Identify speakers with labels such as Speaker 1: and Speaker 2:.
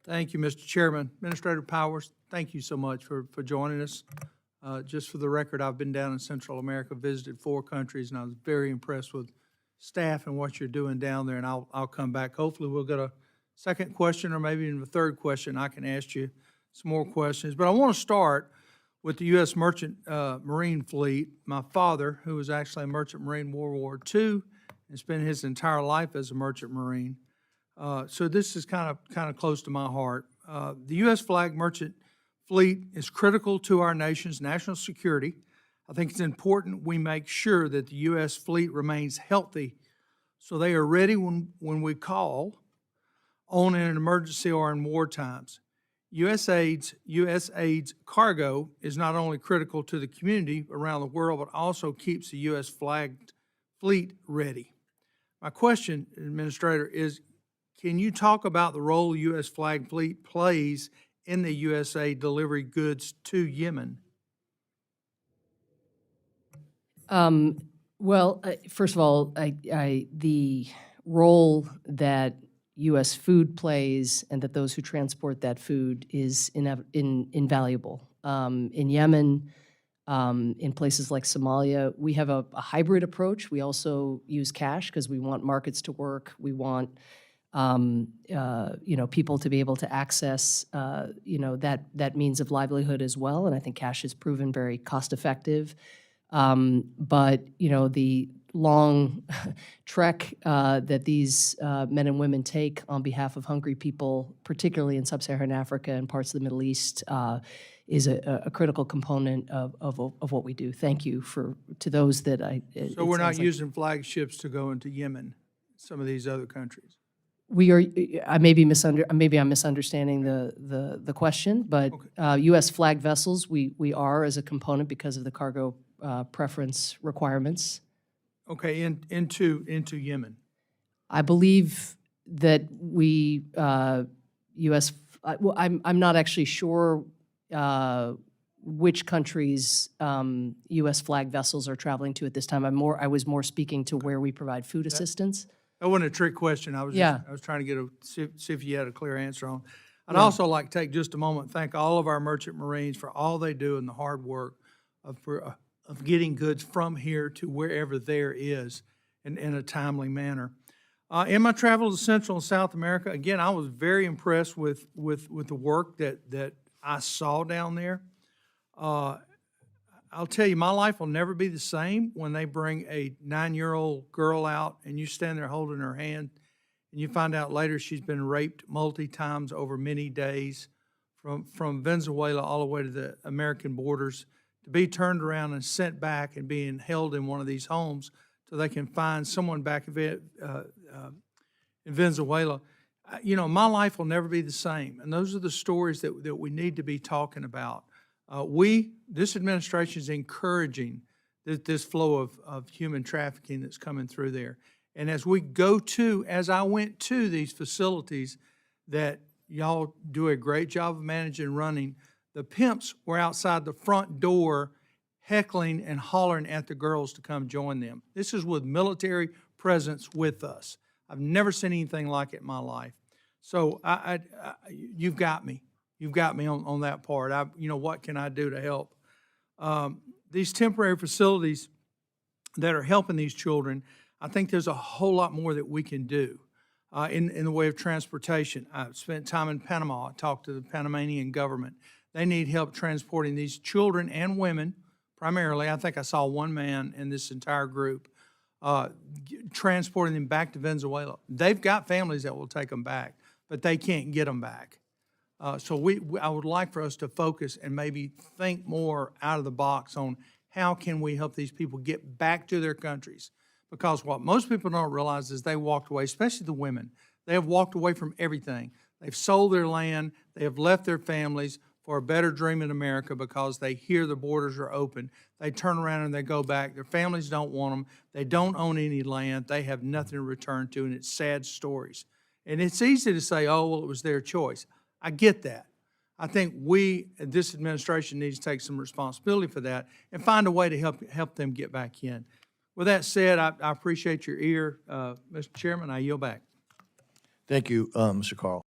Speaker 1: Thank you, Mr. Chairman. Administrator Powers, thank you so much for joining us. Just for the record, I've been down in Central America, visited 4 countries, and I was very impressed with staff and what you're doing down there, and I'll come back. Hopefully, we'll get a second question or maybe even a third question. I can ask you some more questions. But I want to start with the U.S. Merchant Marine Fleet. My father, who was actually a Merchant Marine World War II, and spent his entire life as a Merchant Marine. So this is kind of close to my heart. The U.S. flag merchant fleet is critical to our nation's national security. I think it's important we make sure that the U.S. fleet remains healthy so they are ready when we call on in an emergency or in war times. USAID's cargo is not only critical to the community around the world, but also keeps the U.S. flagged fleet ready. My question, Administrator, is can you talk about the role the U.S. flag fleet plays in the USA delivery goods to Yemen?
Speaker 2: Well, first of all, the role that U.S. food plays and that those who transport that food is invaluable. In Yemen, in places like Somalia, we have a hybrid approach. We also use cash because we want markets to work. We want people to be able to access that means of livelihood as well. And I think cash has proven very cost effective. But the long trek that these men and women take on behalf of hungry people, particularly in sub-Saharan Africa and parts of the Middle East, is a critical component of what we do. Thank you to those that I.
Speaker 1: So we're not using flagships to go into Yemen, some of these other countries.
Speaker 2: We are. Maybe I'm misunderstanding the question, but okay. U.S. flagged vessels we are as a component because of the cargo preference requirements.
Speaker 1: Okay, into Yemen.
Speaker 2: I believe that we U.S. Well, I'm not actually sure which countries U.S. flagged vessels are traveling to at this time. I was more speaking to where we provide food assistance.
Speaker 1: That wasn't a trick question. I was trying to get see if you had a clear answer on. I'd also like to take just a moment and thank all of our merchant marines for all they do and the hard work of getting goods from here to wherever there is in a timely manner. In my travel to Central and South America, again, I was very impressed with the work that I saw down there. I'll tell you, my life will never be the same when they bring a 9-year-old girl out and you stand there holding her hand and you find out later she's been raped multi-times over many days from Venezuela all the way to the American borders, to be turned around and sent back and being held in one of these homes so they can find someone back in Venezuela. My life will never be the same. And those are the stories that we need to be talking about. This administration is encouraging this flow of human trafficking that's coming through there. And as I went to these facilities that y'all do a great job of managing and running, the pimps were outside the front door heckling and hollering at the girls to come join them. This is with military presence with us. I've never seen anything like it in my life. So you've got me. You've got me on that part. What can I do to help? These temporary facilities that are helping these children, I think there's a whole lot more that we can do in the way of transportation. I've spent time in Panama. I talked to the Panamanian government. They need help transporting these children and women, primarily. I think I saw one man in this entire group, transporting them back to Venezuela. They've got families that will take them back, but they can't get them back. So I would like for us to focus and maybe think more out of the box on how can we help these people get back to their countries. Because what most people don't realize is they walked away, especially the women. They have walked away from everything. They've sold their land. They have left their families for a better dream in America because they hear the borders are open. They turn around and they go back. Their families don't want them. They don't own any land. They have nothing to return to, and it's sad stories. And it's easy to say, oh, well, it was their choice. I get that. I think this administration needs to take some responsibility for that and find a way to help them get back in. With that said, I appreciate your ear, Mr. Chairman. I yield back.
Speaker 3: Thank you, Mr. Carl.